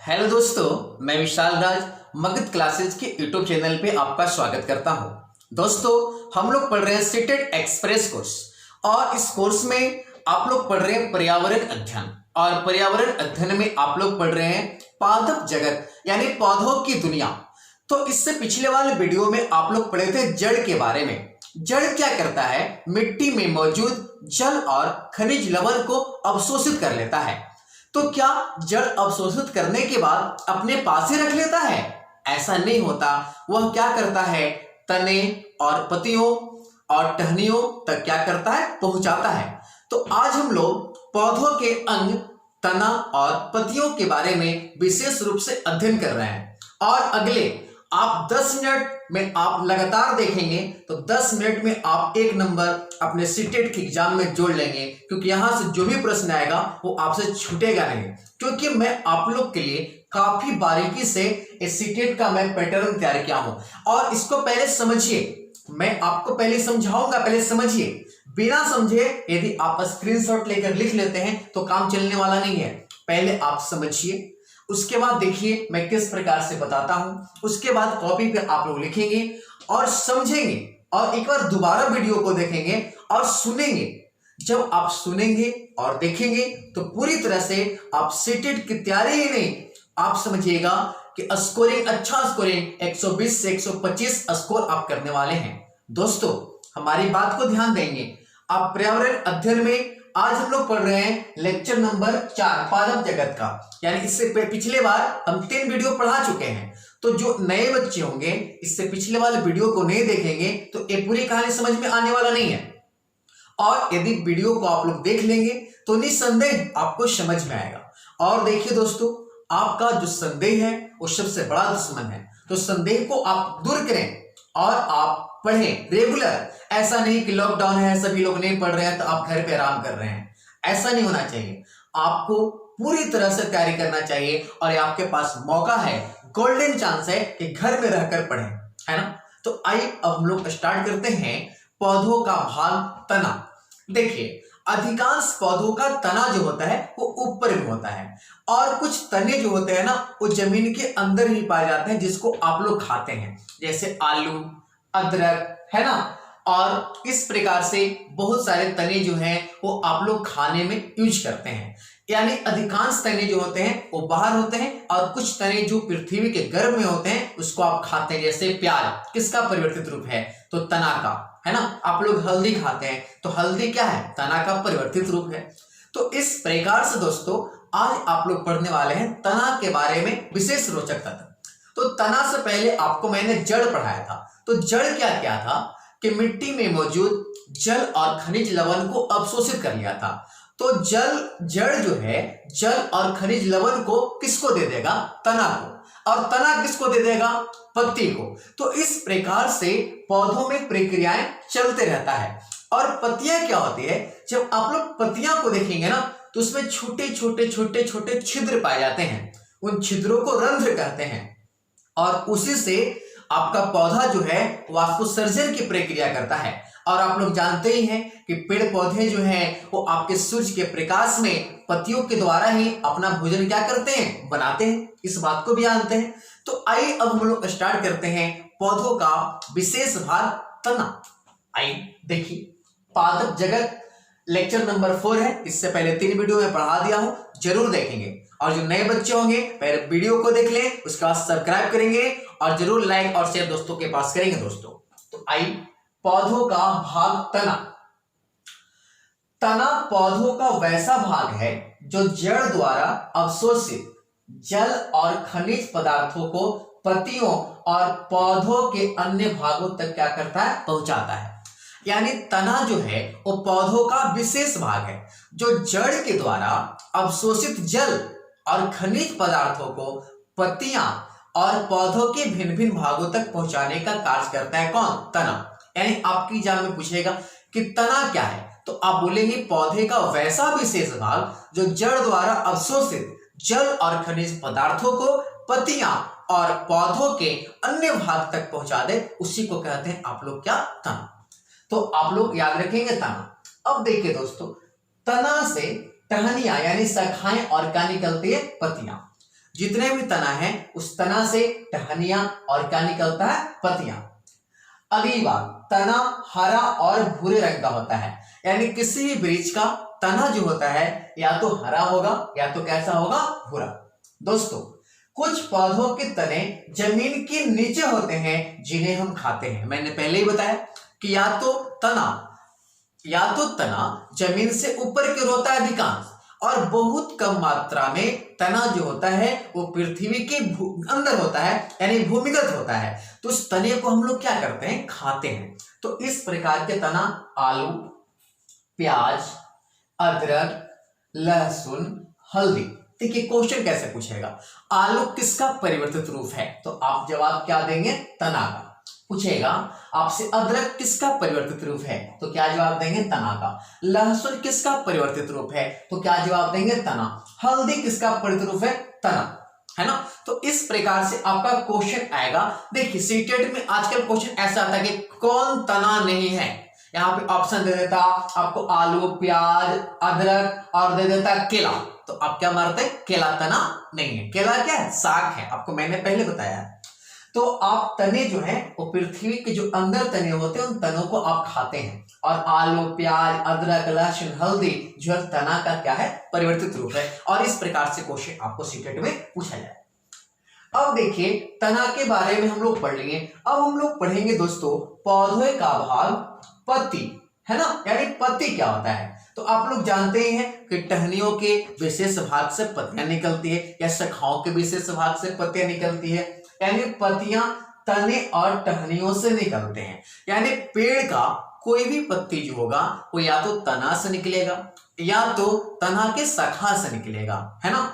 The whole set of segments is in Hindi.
हेलो दोस्तों, मैं विशाल राज मगध क्लासेज के यूट्यूब चैनल पे आपका स्वागत करता हूं। दोस्तों, हम लोग पढ़ रहे हैं सीटेट एक्सप्रेस कोर्स और इस कोर्स में आप लोग पढ़ रहे हैं पर्यावरण अध्ययन और पर्यावरण अध्ययन में आप लोग पढ़ रहे हैं पादप जगत यानी पौधों की दुनिया। तो इससे पिछले वाले वीडियो में आप लोग पढ़े थे जड़ के बारे में। जड़ क्या करता है? मिट्टी में मौजूद जल और खनिज लवण को अवशोषित कर लेता है। तो क्या जड़ अवशोषित करने के बाद अपने पास ही रख लेता है? ऐसा नहीं होता। वह क्या करता है? तने और पत्तियों और टहनियों तक क्या करता है? पहुंचाता है। तो आज हम लोग पौधों के अंग, तना और पत्तियों के बारे में विशेष रूप से अध्ययन कर रहे हैं और अगले आप 10 मिनट में आप लगातार देखेंगे तो 10 मिनट में आप 1 नंबर अपने सीटेट के एग्जाम में जोड़ लेंगे, क्योंकि यहां से जो भी प्रश्न आएगा वो आपसे छूटेगा नहीं, क्योंकि मैं आप लोग के लिए काफी बारीकी से इस सीटेट का मैं पैटर्न तैयार किया हूं। और इसको पहले समझिए, मैं आपको पहले समझाऊंगा, पहले समझिए। बिना समझे यदि आप स्क्रीनशॉट लेकर लिख लेते हैं तो काम चलने वाला नहीं है। पहले आप समझिए, उसके बाद देखिए मैं किस प्रकार से बताता हूं। उसके बाद कॉपी पे आप लोग लिखेंगे और समझेंगे और एक बार दोबारा वीडियो को देखेंगे और सुनेंगे। जब आप सुनेंगे और देखेंगे तो पूरी तरह से आप सीटेट की तैयारी ही नहीं, आप समझिएगा कि स्कोरिंग, अच्छा स्कोरिंग 120 से 125 स्कोर आप करने वाले हैं। दोस्तों, हमारी बात को ध्यान देंगे। आप पर्यावरण अध्ययन में आज हम लोग पढ़ रहे हैं लेक्चर नंबर 4 पादप जगत का, यानी इससे पिछले बार हम 3 वीडियो पढ़ा चुके हैं। तो जो नए बच्चे होंगे इससे पिछले वाले वीडियो को नहीं देखेंगे तो ये पूरी कहानी समझ में आने वाला नहीं है। और यदि वीडियो को आप लोग देख लेंगे तो निसंदेह आपको समझ में आएगा। और देखिए दोस्तों, आपका जो संदेह है वो सबसे बड़ा दुश्मन है। तो संदेह को आप दूर करें और आप पढ़ें रेगुलर। ऐसा नहीं कि लॉकडाउन है, सभी लोग नहीं पढ़ रहे हैं तो आप घर पे आराम कर रहे हैं, ऐसा नहीं होना चाहिए। आपको पूरी तरह से तैयारी करना चाहिए और ये आपके पास मौका है, गोल्डन चांस है कि घर में रहकर पढ़ें, है ना। तो आइए अब हम लोग स्टार्ट करते हैं। पौधों का भाग तना। देखिए, अधिकांश पौधों का तना जो होता है वो ऊपर में होता है और कुछ तने जो होते हैं ना वो जमीन के अंदर ही पाए जाते हैं, जिसको आप लोग खाते हैं, जैसे आलू, अदरक, है ना। और इस प्रकार से बहुत सारे तने जो हैं वो आप लोग खाने में यूज करते हैं। यानी अधिकांश तने जो होते हैं वो बाहर होते हैं और कुछ तने जो पृथ्वी के गर्भ में होते हैं उसको आप खाते हैं। जैसे प्याज किसका परिवर्तित रूप है? तो तना का, है ना। आप लोग हल्दी खाते हैं तो हल्दी क्या है? तना का परिवर्तित रूप है। तो इस प्रकार से दोस्तों आज आप लोग पढ़ने वाले हैं तना के बारे में विशेष रोचक तथ्य। तो तना से पहले आपको मैंने जड़ पढ़ाया था। तो जड़ क्या क्या था कि मिट्टी में मौजूद जल और खनिज लवण को अवशोषित कर लिया था। तो जड़ जो है जल और खनिज लवण को किसको दे देगा? तना को। और तना किसको दे देगा? पत्ती को। तो इस प्रकार से पौधों में प्रक्रियाएं चलते रहता है। और पत्तियां क्या होती है? जब आप लोग पत्तियां को देखेंगे ना तो उसमें छोटे छोटे छोटे छोटे छिद्र पाए जाते हैं। उन छिद्रों को रंध्र कहते हैं और उसी से आपका पौधा जो है वाष्पोत्सर्जन की प्रक्रिया करता है। और आप लोग जानते ही हैं कि पेड़ पौधे जो हैं वो आपके सूर्य के प्रकाश में पत्तियों के द्वारा ही अपना भोजन क्या करते हैं? बनाते हैं। इस बात को भी जानते हैं। तो आइए अब हम लोग स्टार्ट करते हैं पौधों का विशेष भाग तना। आइए देखिए, पादप जगत लेक्चर नंबर 4 है। इससे पहले 3 वीडियो में पढ़ा दिया हूं, जरूर देखेंगे। और जो नए बच्चे होंगे पहले वीडियो को देख लें, उसके बाद सब्सक्राइब करेंगे और जरूर लाइक और शेयर दोस्तों के पास करेंगे दोस्तों। तो आइए, पौधों का भाग तना। तना पौधों का वैसा भाग है जो जड़ द्वारा अवशोषित जल और खनिज पदार्थों को पत्तियों और पौधों के अन्य भागों तक क्या करता है? पहुंचाता है। यानी तना जो है वो पौधों का विशेष भाग है जो जड़ के द्वारा अवशोषित जल और खनिज पदार्थों को पत्तियां और पौधों के भिन्न भिन्न भागों तक पहुंचाने का कार्य करता है। कौन? तना। यानी आपकी एग्जाम में पूछेगा कि तना क्या है तो आप बोलेंगे पौधे का वैसा विशेष भाग जो जड़ द्वारा अवशोषित जल और खनिज पदार्थों को पत्तियां और पौधों के अन्य भाग तक पहुंचा दे, उसी को कहते हैं आप लोग क्या? तना। तो आप लोग याद रखेंगे तना। अब देखिए दोस्तों, तना से टहनियां यानी शाखाएं और क्या निकलती है? पत्तियां। जितने भी तना है उस तना से टहनियां और क्या निकलता है, पत्तियां। अगली बात, तना हरा और भूरे रंग का होता है, यानी किसी भी वृक्ष का तना जो होता है या तो हरा होगा या तो कैसा होगा, भूरा। दोस्तों, कुछ पौधों के तने जमीन के नीचे होते हैं जिन्हें हम खाते हैं। मैंने पहले ही बताया कि या तो तना जमीन से ऊपर की ओर होता है अधिकांश, और बहुत कम मात्रा में तना जो होता है वो पृथ्वी के अंदर होता है, यानी भूमिगत होता है। तो उस तने को हम लोग क्या करते हैं, खाते हैं। तो इस प्रकार के तना आलू, प्याज, अदरक, लहसुन, हल्दी। देखिए क्वेश्चन कैसे पूछेगा, आलू किसका परिवर्तित रूप है, तो आप जवाब क्या देंगे, तना का। पूछेगा आपसे अदरक किसका परिवर्तित रूप है, तो क्या जवाब देंगे, तना का। लहसुन किसका परिवर्तित रूप है, तो क्या जवाब देंगे, तना। हल्दी किसका परिवर्तित रूप है, तना, है ना। तो इस प्रकार से आपका क्वेश्चन आएगा। देखिए सीटेट में आजकल क्वेश्चन ऐसा आता है कि कौन तना नहीं है, यहाँ पे ऑप्शन दे देता आपको आलू, प्याज, अदरक और दे देता केला, तो आप क्या मारते हैं, केला तना नहीं है। केला क्या है, साग है, आपको मैंने पहले बताया है। तो आप तने जो है वो पृथ्वी के जो अंदर तने होते हैं उन तनों को आप खाते हैं, और आलू, प्याज, अदरक, लहसुन, हल्दी जो है तना का क्या है, परिवर्तित रूप है। और इस प्रकार से क्वेश्चन आपको सीटेट में पूछा जाए। अब देखिए तना के बारे में हम लोग पढ़ लेंगे। अब हम लोग पढ़ेंगे दोस्तों पौधे का भाग, पत्ती, है ना, यानी पत्ती क्या होता है। तो आप लोग जानते ही हैं कि टहनियों के विशेष भाग से पत्तियां निकलती है, या शाखाओं के विशेष भाग से पत्तियां निकलती है, यानी पत्तियां तने और टहनियों से निकलते हैं। यानी पेड़ का कोई भी पत्ती जो होगा वो या तो तना से निकलेगा या तो तना के शाखा से निकलेगा, है ना।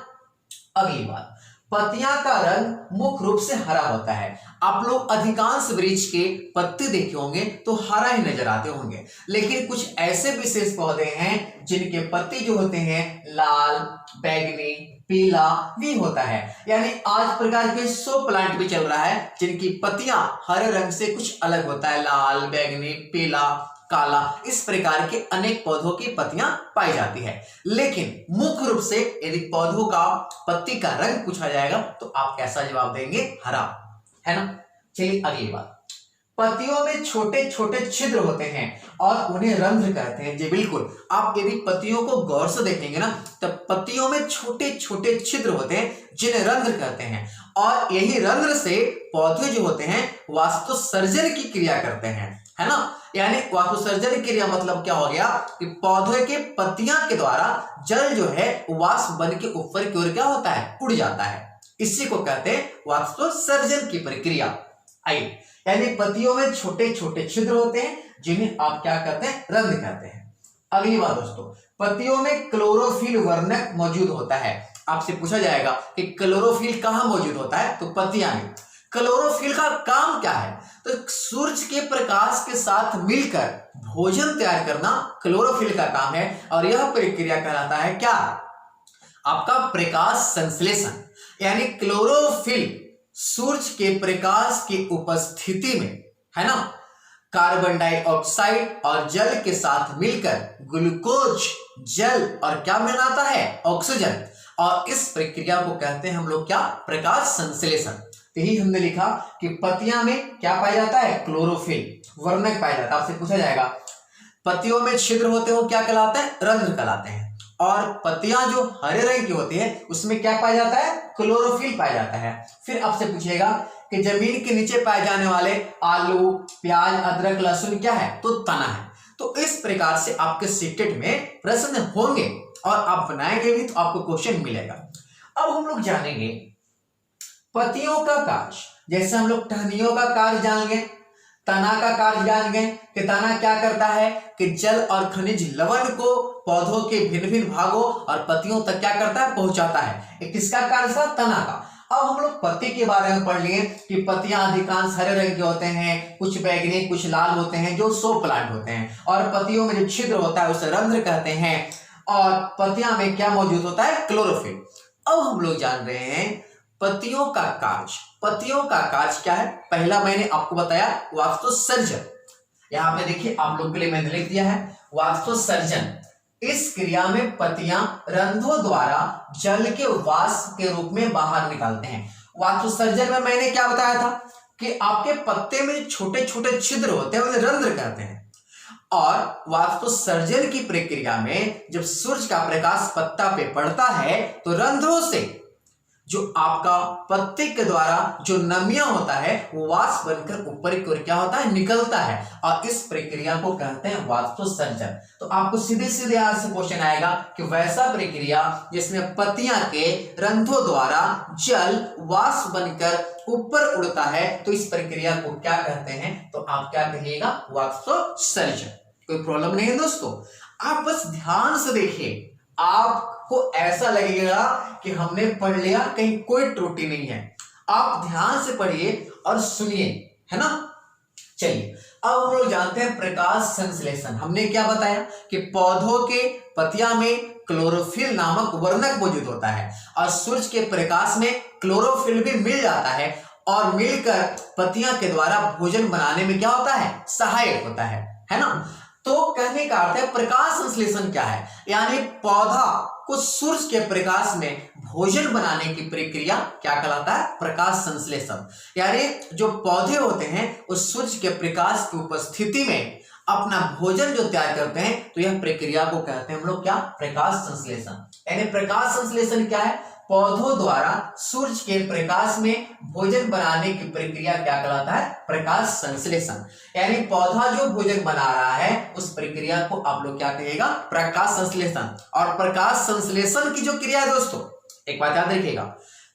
अगली बात, पत्तियां का रंग मुख्य रूप से हरा होता है। आप लोग अधिकांश वृक्ष के पत्ते देखे होंगे तो हरा ही नजर आते होंगे, लेकिन कुछ ऐसे विशेष पौधे हैं जिनके पत्ते जो होते हैं लाल, बैगनी, पीला भी होता है। यानी आज प्रकार के 100 प्लांट भी चल रहा है जिनकी पत्तियां हरे रंग से कुछ अलग होता है, लाल, बैगनी, पीला, काला, इस प्रकार के अनेक पौधों की पत्तियां पाई जाती है। लेकिन मुख्य रूप से यदि पौधों का पत्ती का रंग पूछा जाएगा तो आप कैसा जवाब देंगे, हरा, है ना। चलिए अगली बात, पत्तियों में छोटे छोटे छिद्र होते हैं और उन्हें रंध्र कहते हैं। जी बिल्कुल, आप यदि पत्तियों को गौर से देखेंगे ना तब पत्तियों में छोटे छोटे छिद्र होते हैं जिन्हें रंध्र कहते हैं, और यही रंध्र से पौधे जो होते हैं वास्तुसर्जन की क्रिया करते हैं, है ना। यानी वास्तुसर्जन की क्रिया मतलब क्या हो गया कि पौधे के पत्तियां के द्वारा जल जो है वाष्प बन के ऊपर की ओर क्या होता है, उड़ जाता है। इसी को कहते हैं वास्तुसर्जन की प्रक्रिया। आइए, यानी पत्तियों में छोटे छोटे छिद्र होते हैं जिन्हें आप क्या कहते हैं, रंध्र कहते हैं। अगली बात दोस्तों, पत्तियों में क्लोरोफिल वर्णक मौजूद होता है। आपसे पूछा जाएगा कि क्लोरोफिल कहां मौजूद होता है, तो पत्तियां में। क्लोरोफिल का काम क्या है, तो सूरज के प्रकाश के साथ मिलकर भोजन तैयार करना क्लोरोफिल का काम है, और यह प्रक्रिया कहलाता है क्या, आपका प्रकाश संश्लेषण। यानी क्लोरोफिल सूरज के प्रकाश की उपस्थिति में, है ना, कार्बन डाइऑक्साइड और जल के साथ मिलकर ग्लूकोज, जल और क्या बनाता है, ऑक्सीजन, और इस प्रक्रिया को कहते हैं हम लोग क्या, प्रकाश संश्लेषण। यही हमने लिखा कि पत्तियां में क्या पाया जाता है, क्लोरोफिल वर्णक पाया जाता है। आपसे पूछा जाएगा पत्तियों में छिद्र होते हो क्या कहलाते हैं, रंध्र कहलाते हैं, और पत्तियां जो हरे रंग की होती है उसमें क्या पाया जाता है, क्लोरोफिल पाया जाता है। फिर आपसे पूछेगा कि जमीन के नीचे पाए जाने वाले आलू, प्याज, अदरक, लहसुन क्या है, तो तना है। तो इस प्रकार से आपके सीटेट में प्रश्न होंगे और आप बनाएंगे भी तो आपको क्वेश्चन मिलेगा। अब हम लोग जानेंगे पत्तियों का कार्य। जैसे हम लोग टहनियों का कार्य जान गए, तना का कार्य जान गए कि तना क्या करता है कि जल और खनिज लवण को पौधों के भिन्न भिन्न भागों और पत्तियों तक क्या करता है, पहुंचाता है। ये किसका कार्य था, तना का। अब हम लोग पत्ती के बारे में पढ़ लिए कि पत्तियां अधिकांश हरे रंग के होते हैं, कुछ बैगनी, कुछ लाल होते हैं, जो 100 प्लांट होते हैं, और पत्तियों में जो छिद्र होता है उसे रंध्र कहते हैं, और पत्तियां में क्या मौजूद होता है, क्लोरोफिल। अब हम लोग जान रहे हैं पत्तियों का कार्य। पत्तियों का कार्य क्या है, पहला मैंने आपको बताया वास्तुसर्जन। यहां पे देखिए आप लोग के लिए मैंने लिख दिया है वास्तुसर्जन। इस क्रिया में पत्तियां रंध्रों द्वारा जल के वाष्प के रूप में बाहर निकालते हैं। वाष्पोत्सर्जन में मैंने क्या बताया था कि आपके पत्ते में छोटे छोटे छिद्र होते हैं, उन्हें रंध्र कहते हैं। और वाष्पोत्सर्जन की प्रक्रिया में जब सूर्य का प्रकाश पत्ता पे पड़ता है तो रंध्रों से जो आपका पत्ते के द्वारा जो नमियां होता है वो वाष्प बनकर ऊपर की ओर क्या होता है, निकलता है, और इस प्रक्रिया को कहते हैं वाष्पोत्सर्जन। तो आपको सीधे सीधे यहां से क्वेश्चन आएगा कि वैसा प्रक्रिया जिसमें पत्तियां के रंध्रों द्वारा जल वाष्प बनकर ऊपर उड़ता है, तो इस प्रक्रिया को क्या कहते हैं, तो आप क्या कहिएगा, वाष्पोत्सर्जन। कोई प्रॉब्लम नहीं है दोस्तों, आप बस ध्यान से देखिए, आपको ऐसा लगेगा कि हमने पढ़ लिया, कहीं कोई त्रुटि नहीं है। आप ध्यान से पढ़िए और सुनिए, है ना। चलिए अब हम लोग जानते हैं प्रकाश संश्लेषण। हमने क्या बताया कि पौधों के पत्तियां में क्लोरोफिल नामक वर्णक मौजूद होता है, और सूर्य के प्रकाश में क्लोरोफिल भी मिल जाता है, और मिलकर पत्तियां के द्वारा भोजन बनाने में क्या होता है, सहायक होता है ना। तो कहने का अर्थ है प्रकाश संश्लेषण क्या है, यानी पौधा को सूर्य के प्रकाश में भोजन बनाने की प्रक्रिया क्या कहलाता है, प्रकाश संश्लेषण। यानी जो पौधे होते हैं उस सूर्य के प्रकाश की उपस्थिति में अपना भोजन जो तैयार करते हैं, तो यह प्रक्रिया को कहते हैं हम लोग क्या, प्रकाश संश्लेषण। यानी प्रकाश संश्लेषण क्या है, पौधों द्वारा सूर्य के प्रकाश में भोजन बनाने की प्रक्रिया क्या कहलाता है, प्रकाश संश्लेषण। यानी पौधा जो भोजन बना रहा है उस प्रक्रिया को आप लोग क्या कहिएगा, प्रकाश संश्लेषण। और प्रकाश संश्लेषण की जो क्रिया है दोस्तों, एक बात याद रखिएगा,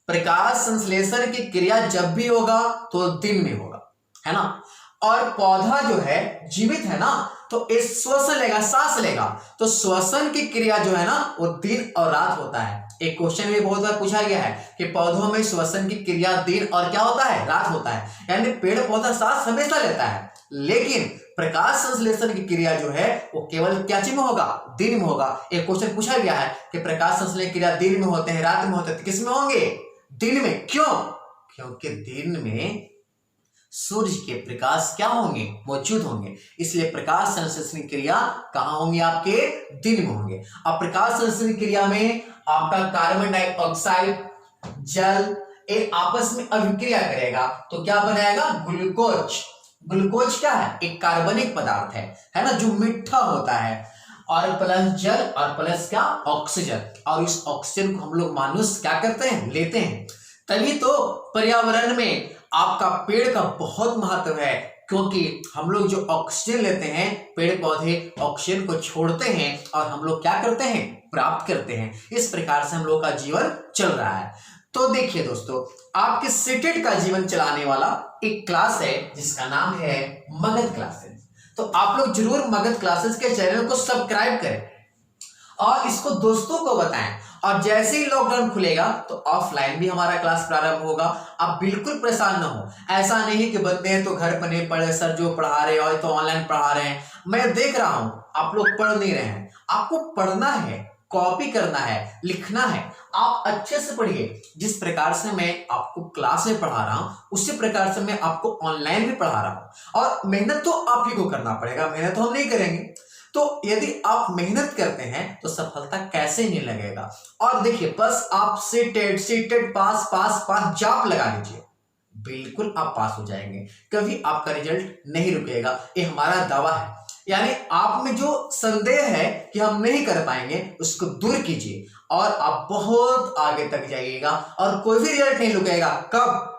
प्रकाश संश्लेषण की क्रिया जब भी होगा तो दिन में होगा, है ना। और पौधा जो है जीवित है ना, तो इस श्वसन लेगा, सांस लेगा, तो श्वसन की क्रिया जो है ना वो दिन और रात होता है। एक क्वेश्चन में बहुत बार पूछा गया है कि पौधों में श्वसन की क्रिया दिन और क्या होता है, रात होता है। यानी पेड़ पौधा सांस हमेशा लेता है, लेकिन प्रकाश संश्लेषण की क्रिया जो है वो केवल क्या चीज में होगा, दिन में होगा। एक क्वेश्चन पूछा गया है कि प्रकाश संश्लेषण क्रिया दिन में होते हैं, रात में होते हैं, किस में होंगे, दिन में। क्यों, क्योंकि दिन में सूर्य के प्रकाश क्या होंगे, मौजूद होंगे, इसलिए प्रकाश संश्लेषण क्रिया कहां होंगी, आपके दिन में होंगे। अब प्रकाश संश्लेषण क्रिया में आपका कार्बन डाइऑक्साइड जल एक आपस में अभिक्रिया करेगा, तो क्या बनाएगा, ग्लूकोज। ग्लूकोज क्या है, एक कार्बनिक पदार्थ है ना, जो मीठा होता है, और प्लस जल और प्लस क्या, ऑक्सीजन। और इस ऑक्सीजन को हम लोग मनुष्य क्या करते हैं, लेते हैं। तभी तो पर्यावरण में आपका पेड़ का बहुत महत्व है, क्योंकि हम लोग जो ऑक्सीजन लेते हैं, पेड़ पौधे ऑक्सीजन को छोड़ते हैं और हम लोग क्या करते हैं, प्राप्त करते हैं। इस प्रकार से हम लोग का जीवन चल रहा है। तो देखिए दोस्तों, आपके सीटेट का जीवन चलाने वाला एक क्लास है जिसका नाम है मगध क्लासेस। तो आप लोग जरूर मगध क्लासेस के चैनल को सब्सक्राइब करें और इसको दोस्तों को बताएं। और जैसे ही लॉकडाउन खुलेगा तो ऑफलाइन भी हमारा क्लास प्रारंभ होगा। आप बिल्कुल परेशान ना हो, ऐसा नहीं है कि बंदे हैं तो घर पर नहीं पढ़े, सर जो पढ़ा रहे हो तो ऑनलाइन पढ़ा रहे हैं। मैं देख रहा हूं आप लोग पढ़ नहीं रहे हैं, आपको पढ़ना है, कॉपी करना है, लिखना है। आप अच्छे से पढ़िए। जिस प्रकार से मैं आपको क्लास में पढ़ा रहा हूं उसी प्रकार से मैं आपको ऑनलाइन भी पढ़ा रहा हूं। और मेहनत तो आप ही को करना पड़ेगा, मेहनत तो हम नहीं करेंगे। तो यदि आप मेहनत करते हैं तो सफलता कैसे नहीं लगेगा। और देखिए, बस आप सीटेट पास पास पास जाप लगा लीजिए, बिल्कुल आप पास हो जाएंगे। कभी आपका रिजल्ट नहीं रुकेगा, ये हमारा दावा है। यानी आप में जो संदेह है कि हम नहीं कर पाएंगे उसको दूर कीजिए और आप बहुत आगे तक जाइएगा और कोई भी रिजल्ट नहीं रुकेगा। कब,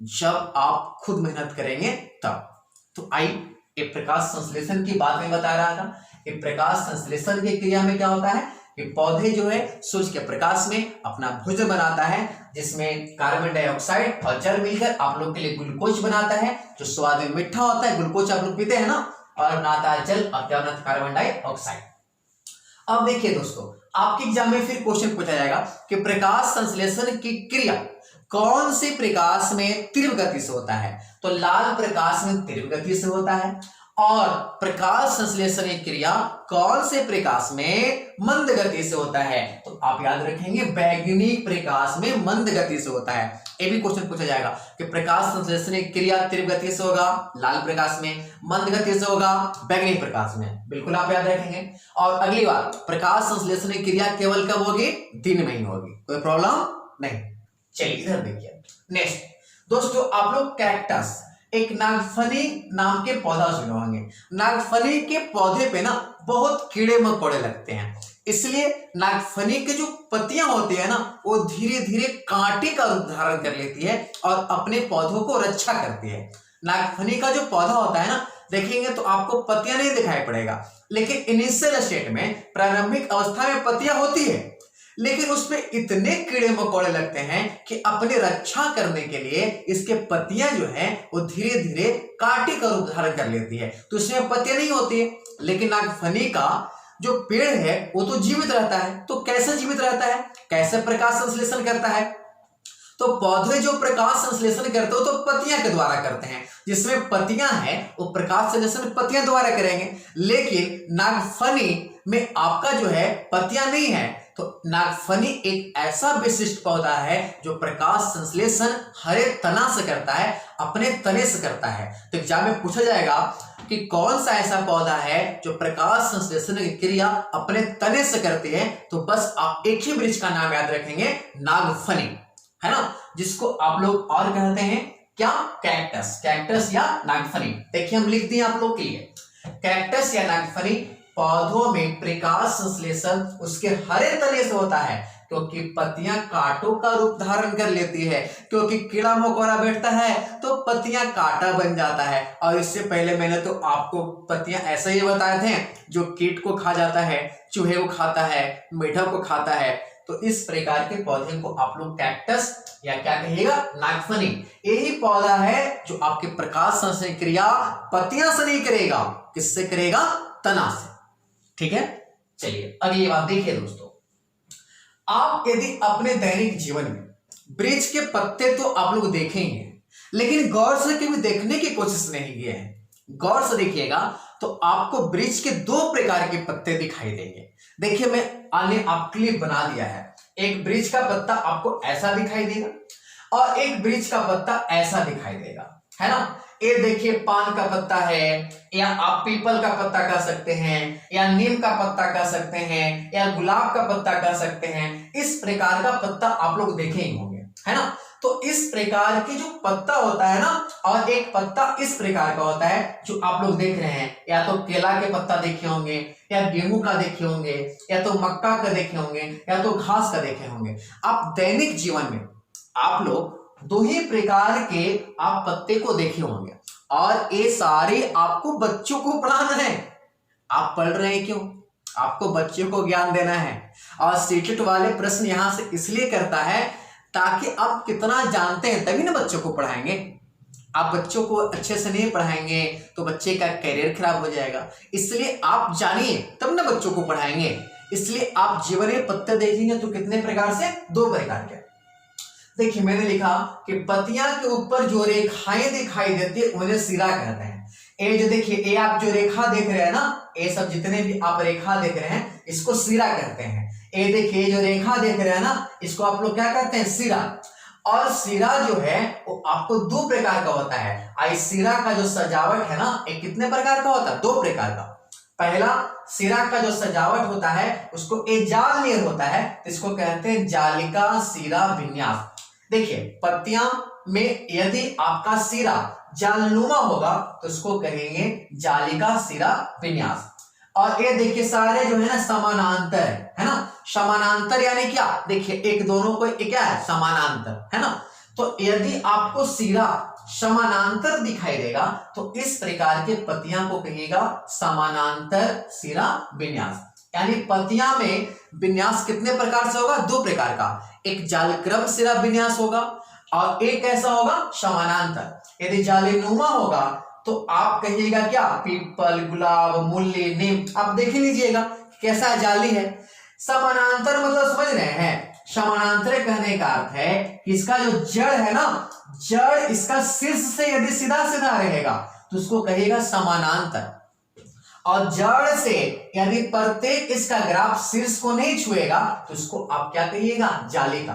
जब आप खुद मेहनत करेंगे तब। तो आई एक प्रकाश संश्लेषण की बात में बता रहा था। एक प्रकाश संश्लेषण की क्रिया में क्या होता है कि पौधे जो है सूर्य के प्रकाश में अपना भोजन बनाता है, जिसमें कार्बन डाइऑक्साइड और जल मिलकर आप लोग के लिए ग्लूकोज बनाता है, जो स्वाद में मीठा होता है। ग्लूकोज आप लोग पीते हैं ना, और बनाता है जल और क्या बनाता है, कार्बन डाइऑक्साइड। अब देखिए दोस्तों, आपके एग्जाम में फिर क्वेश्चन पूछा जाएगा कि प्रकाश संश्लेषण की क्रिया कौन से प्रकाश में तीव्र गति से होता है। तो लाल प्रकाश में तीव्र गति से होता है, और प्रकाश संश्लेषण की क्रिया कौन से प्रकाश में मंद गति से होता है? तो आप याद रखेंगे वैज्ञानिक प्रकाश में मंद गति से होता है। ये भी क्वेश्चन पूछा जाएगा कि प्रकाश संश्लेषण की क्रिया तीव्र गति से होगा लाल प्रकाश में, मंद गति से होगा वैज्ञानिक प्रकाश में। बिल्कुल आप याद रखेंगे। और अगली बार प्रकाश संश्लेषण की क्रिया केवल कब होगी? दिन में ही होगी, कोई प्रॉब्लम नहीं। चलिए इधर देखिए नेक्स्ट दोस्तों, आप लोग कैक्टस एक नागफनी नाम के पौधा सुने होंगे। नागफनी के पौधे पे ना बहुत कीड़े मकोड़े लगते हैं, इसलिए नागफनी के जो पत्तियां होती है ना वो धीरे धीरे कांटे का रूप धारण कर लेती है और अपने पौधों को रक्षा करती है। नागफनी का जो पौधा होता है ना, देखेंगे तो आपको पत्तियां नहीं दिखाई पड़ेगा, लेकिन इनिशियल स्टेट में प्रारंभिक अवस्था में पत्तियां होती है, लेकिन उसमें इतने कीड़े मकोड़े लगते हैं कि अपनी रक्षा करने के लिए इसके पत्तियां जो है वो धीरे धीरे कांटे का रूप धारण कर लेती है। तो इसमें पत्तियां नहीं होती है, लेकिन नागफनी का जो पेड़ है वो तो जीवित रहता है। तो कैसे जीवित रहता है, कैसे प्रकाश संश्लेषण करता है? तो पौधे जो प्रकाश संश्लेषण करते हो तो पत्तियां के द्वारा करते हैं, जिसमें पत्तियां हैं वो प्रकाश संश्लेषण पत्तियां द्वारा करेंगे। लेकिन नागफनी में आपका जो है पत्तियां नहीं है, तो नागफनी एक ऐसा विशिष्ट पौधा है जो प्रकाश संश्लेषण हरे तना से करता है, अपने तने से करता है। तो एग्जाम में पूछा जाएगा कि कौन सा ऐसा पौधा है जो प्रकाश संश्लेषण की क्रिया अपने तने से करती है? तो बस आप एक ही वृक्ष का नाम याद रखेंगे, नागफनी, है ना, जिसको आप लोग और कहते हैं क्या? कैक्टस। कैक्टस या नागफनी। देखिए हम लिख दिए आप लोग के लिए, कैक्टस या नागफनी पौधों में प्रकाश संश्लेषण उसके हरे तने से होता है, क्योंकि पत्तियां कांटों का रूप धारण कर लेती है। क्योंकि कीड़ा मकोड़ा बैठता है तो पत्तियां कांटा बन जाता है। और इससे पहले मैंने तो आपको पत्तियां ऐसे ही बताए थे, जो कीट को खा जाता है, चूहे को खाता है, मेढक को खाता है। तो इस प्रकार के पौधे को आप लोग कैक्टस या क्या कहिएगा? नागफनी। यही पौधा है जो आपके प्रकाश संश्लेषण क्रिया पत्तियां से नहीं करेगा, किससे करेगा? तना से। ठीक है, चलिए अगली बात देखिए दोस्तों, आप यदि अपने दैनिक जीवन में वृक्ष के पत्ते तो आप लोग देखेंगे, लेकिन गौर से कभी देखने की कोशिश नहीं किए हैं। गौर से देखिएगा तो आपको वृक्ष के दो प्रकार के पत्ते दिखाई देंगे। देखिए मैंने आपके लिए बना दिया है, एक वृक्ष का पत्ता आपको ऐसा दिखाई देगा और एक वृक्ष का पत्ता ऐसा दिखाई देगा, है ना। ये देखिए पान का पत्ता है, या आप पीपल का पत्ता कह सकते हैं, या नीम का पत्ता कह सकते हैं, या गुलाब का पत्ता कह सकते हैं। इस प्रकार का पत्ता आप लोग देखे ही होंगे, है ना। तो इस प्रकार के जो पत्ता होता है ना, और एक पत्ता इस प्रकार का होता है जो आप लोग देख रहे हैं, या तो केला के पत्ता देखे होंगे, या गेहूं का देखे होंगे, या तो मक्का का देखे होंगे, या तो घास का देखे होंगे। आप दैनिक जीवन में आप लोग दो ही प्रकार के आप पत्ते को देखे होंगे, और ये सारे आपको बच्चों को पढ़ाना है। आप पढ़ रहे हैं क्यों? आपको बच्चों को ज्ञान देना है। और सीटेट वाले प्रश्न यहां से इसलिए करता है ताकि आप कितना जानते हैं तभी ना बच्चों को पढ़ाएंगे। आप बच्चों को अच्छे से नहीं पढ़ाएंगे तो बच्चे का करियर खराब हो जाएगा। इसलिए आप जानिए तब ना बच्चों को पढ़ाएंगे। इसलिए आप जीवन में पत्ते देखेंगे तो कितने प्रकार से? दो प्रकार के। देखिए मैंने लिखा कि पत्तियां के ऊपर जो रेखाएं दिखाई देती है उन्हें सिरा कहते हैं। ये जो देखिए, ये आप जो रेखा देख रहे हैं ना, ये सब जितने भी आप रेखा देख रहे हैं इसको सिरा कहते हैं। ये देखिए जो रेखा देख रहे हैं ना, इसको आप लोग क्या कहते हैं? सिरा। और सिरा जो है वो आपको दो प्रकार का होता है। आई सिरा का जो सजावट है ना, ये कितने प्रकार का होता है? दो प्रकार का। पहला सिरा का जो सजावट होता है उसको एक जाल नियर होता है, इसको कहते हैं जालिका सिरा विन्यास। देखिए पत्तियां में यदि आपका सिरा जालनुमा होगा तो इसको कहेंगे जालिका सिरा विन्यास। और ये देखिए सारे जो है ना समानांतर है ना। समानांतर यानी क्या? देखिए एक दोनों को क्या है? समानांतर, है ना। तो यदि आपको सिरा समानांतर दिखाई देगा तो इस प्रकार के पत्तियां को कहिएगा समानांतर सिरा विन्यास। यानी पत्तियां में विन्यास कितने प्रकार से होगा? दो प्रकार का। एक जालक्रम सिरा विन्यास होगा और एक ऐसा होगा समानांतर। यदि जालीनुमा होगा तो आप कहिएगा क्या? पीपल, गुलाब, मूली, नीम। आप देख लीजिएगा कैसा जाली है। समानांतर मतलब समझ रहे हैं? समानांतर कहने का अर्थ है कि इसका जो जड़ है ना, जड़ इसका शीर्ष से यदि सीधा सीधा रहेगा तो उसको कहेगा समानांतर। और जड़ से यदि प्रत्येक इसका ग्राफ शीर्ष को नहीं छुएगा तो उसको आप क्या कहिएगा, जालिका।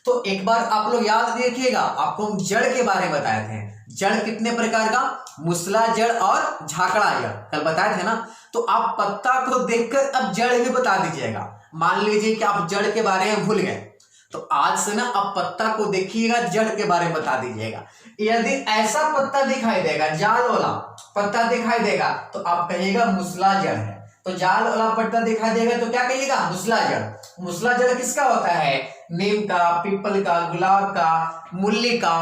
तो एक बार आप लोग याद रखिएगा, आपको हम जड़ के बारे में बताए थे। जड़ कितने प्रकार का, मुसला जड़ और झाकड़ा जड़ कल बताए थे ना। तो आप पत्ता को देखकर अब जड़ भी बता दीजिएगा। मान लीजिए कि आप जड़ के बारे में भूल गए, तो आज से ना आप पत्ता को देखिएगा, जड़ के बारे में बता दीजिएगा। यदि ऐसा पत्ता दिखाई देगा, जाल वाला पत्ता दिखाई देगा, तो आप कहिएगा मुसला जड़ है। तो जाल वाला पत्ता दिखाई देगा तो क्या कहिएगा, मुसला जड़। मुसला जड़ किसका होता है, नीम का, पीपल का, गुलाब का, मूली का,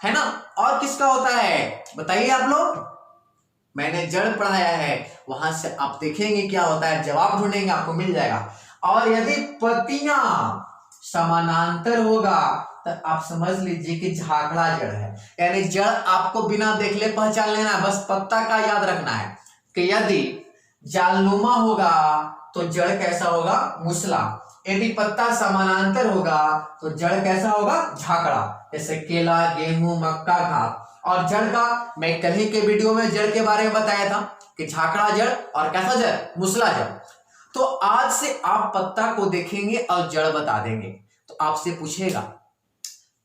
है ना। और किसका होता है बताइए आप लोग, मैंने जड़ पढ़ाया है, वहां से आप देखेंगे क्या होता है, जवाब ढूंढेंगे आपको मिल जाएगा। और यदि पत्तियां समानांतर होगा तो आप समझ लीजिए कि झाकड़ा जड़ है। यानी जड़ आपको बिना देख ले पहचान लेना है, बस पत्ता का याद रखना है कि यदि जालनुमा होगा तो जड़ कैसा होगा, मुसला। यदि पत्ता समानांतर होगा तो जड़ कैसा होगा, झाकड़ा। जैसे केला, गेहूं, मक्का, घास। और जड़ का मैं कल ही के वीडियो में जड़ के बारे में बताया था कि झाकड़ा जड़ और कैसा जड़, मुसला जड़। तो आज से आप पत्ता को देखेंगे और जड़ बता देंगे। तो आपसे पूछेगा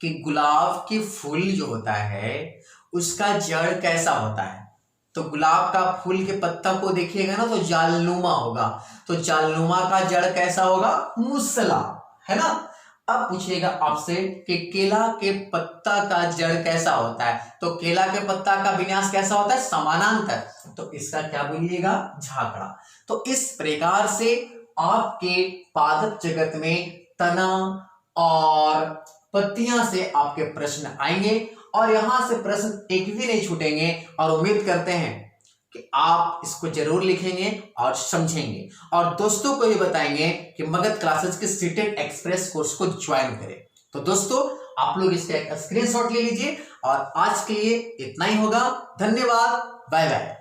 कि गुलाब की फूल जो होता है उसका जड़ कैसा होता है, तो गुलाब का फूल के पत्ता को देखिएगा ना तो जालनुमा होगा। तो जालनुमा का जड़ कैसा होगा, मुसला, है ना। अब पूछेगा आपसे कि केला के पत्ता का जड़ कैसा होता है, तो केला के पत्ता का विन्यास कैसा होता है, समानांतर। तो इसका क्या बोलिएगा, झाकड़ा। तो इस प्रकार से आपके पादप जगत में तना और पत्तियां से आपके प्रश्न आएंगे और यहां से प्रश्न एक भी नहीं छूटेंगे। और उम्मीद करते हैं कि आप इसको जरूर लिखेंगे और समझेंगे और दोस्तों को भी बताएंगे कि मगध क्लासेस के सीटेड एक्सप्रेस कोर्स को ज्वाइन करें। तो दोस्तों आप लोग इसका एक स्क्रीनशॉट ले लीजिए और आज के लिए इतना ही होगा। धन्यवाद, बाय बाय।